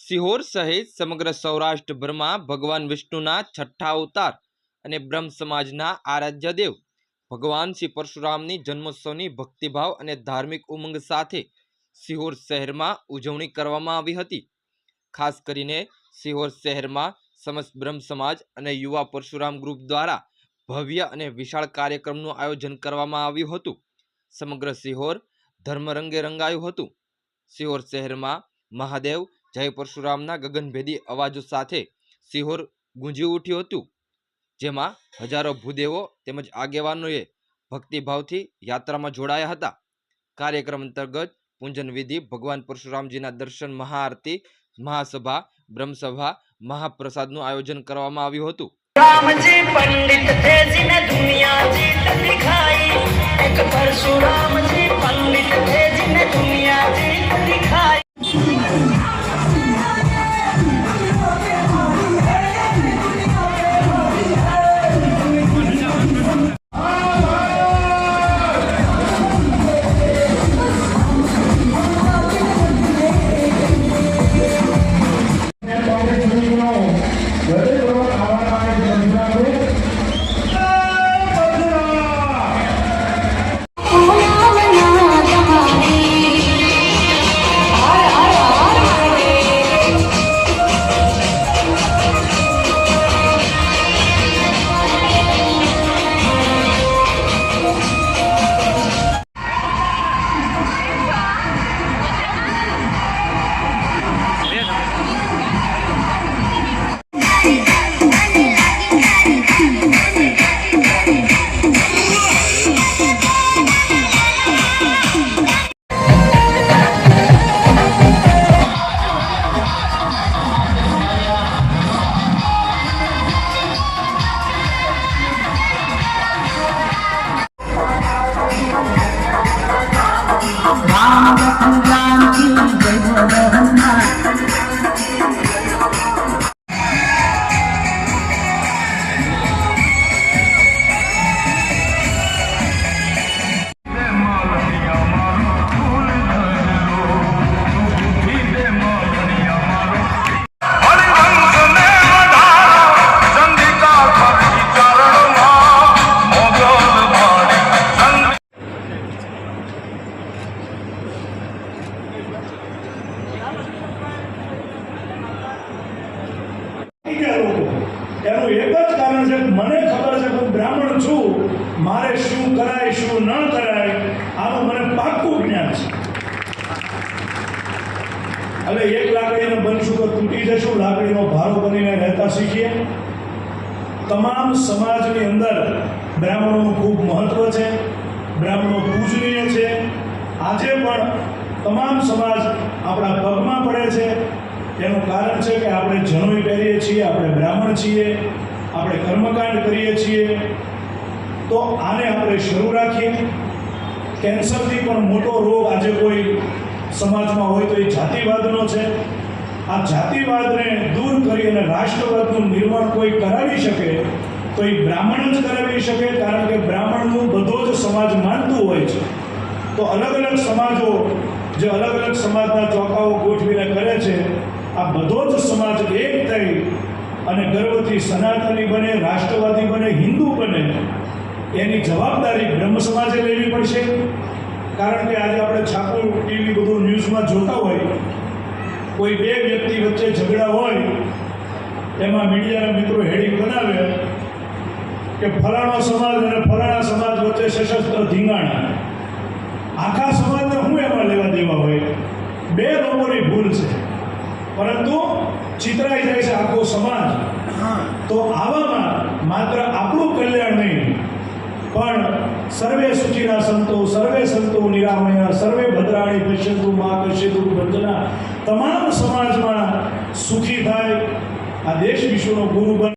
સિહોર સહિત સમગ્ર સૌરાષ્ટ્રભરમાં ભગવાન વિષ્ણુના છઠ્ઠા અવતાર અને બ્રહ્મ સમાજના આરાધ્ય દેવ ભગવાન શ્રી પરશુરામની જન્મોત્સવની ભક્તિભાવ અને ધાર્મિક ઉમંગ સાથે સિહોર શહેરમાં ઉજવણી કરવામાં આવી હતી। ખાસ કરીને સિહોર શહેરમાં સમસ્ત બ્રહ્મ સમાજ અને યુવા પરશુરામ ગ્રુપ દ્વારા ભવ્ય અને વિશાળ કાર્યક્રમનું આયોજન કરવામાં આવ્યું હતું। સમગ્ર સિહોર ધર્મરંગે રંગાયું હતું। સિહોર શહેરમાં મહાદેવ જય પરશુરામના ગગનભેદી અવાજો સાથે સિહોર ગુંજી ઉઠ્યું હતું, જેમાં હજારો ભૂદેવો તેમજ આગેવાનોએ ભક્તિભાવથી યાત્રામાં જોડાયા હતા। કાર્યક્રમ અંતર્ગત પૂજન વિધિ, ભગવાન પરશુરામજીના દર્શન, મહાઆરતી, મહાસભા, બ્રહ્મસભા, મહાપ્રસાદનું આયોજન કરવામાં આવ્યું હતું। रामजी पंडित थे जिन्हें दुनिया जीत दिखाई, एक परशुराम जी पंडित थे जिन्हें दुनिया जीत दिखाई। એનું એક જ કારણ છે, મને ખબર છે હું બ્રાહ્મણ છું, મારે શું કરાય શું ન કરાય આનું મને પાક્કું જ્ઞાન છે। હવે એક લાકડીને બનશું તો તૂટી જશું, લાકડીનો ભારો બનીને રહેતા શીખીએ। તમામ સમાજની અંદર બ્રાહ્મણોનું ખૂબ મહત્વ છે, બ્રાહ્મણો પૂજનીય છે। આજે પણ તમામ સમાજ આપણા પગમાં પડે છે। એનું કારણ છે કે આપણે જનોઈ પહેરીએ છીએ, આપણે બ્રાહ્મણ છીએ, આપણે કર્મકાંડ કરીએ છીએ। તો આને આપણે શરૂ રાખીએ। કેન્સરથી પણ મોટો રોગ આજે કોઈ સમાજમાં હોય તો એ જાતિવાદનો છે। આ જાતિવાદને દૂર કરી અને રાષ્ટ્રવાદનું નિર્માણ કોઈ કરાવી શકે તો એ બ્રાહ્મણ જ કરાવી શકે, કારણ કે બ્રાહ્મણનું બધો જ સમાજ માનતું હોય છે। તો અલગ અલગ સમાજો જે અલગ અલગ સમાજના ચોકાઓ ગોઠવીને કરે છે, આ બધો જ સમાજ એક થઈ અને ગર્વથી સનાતની બને, રાષ્ટ્રવાદી બને, હિન્દુ બને, એની જવાબદારી બ્રહ્મ સમાજે લેવી પડશે। કારણ કે આજે આપણે છાપું, ટીવી, બધું ન્યૂઝમાં જોતા હોય, કોઈ બે વ્યક્તિ વચ્ચે ઝઘડા હોય, એમાં મીડિયાના મિત્રો હેડિંગ બનાવે કે ફલાણો સમાજ અને ફલાણા સમાજ વચ્ચે સશસ્ત્ર ધીંગાણા। આખા સમાજને હું એમાં લેવા દેવા હોય? બે લોકોની ભૂલ છે, પરંતુ ચિતરાઈ જાય છે આખો સમાજ। તો આવામાં માત્ર આપણું કલ્યાણ નહીં, પણ સર્વે સુચિના સંતો, સર્વે સંતો નિરામયા, સર્વે ભદ્રાણી પશ્યંતુ મા કશ્યતુ વંદના, તમામ સમાજમાં સુખી થાય, આ દેશ વિશ્વનો ગુરુ બને।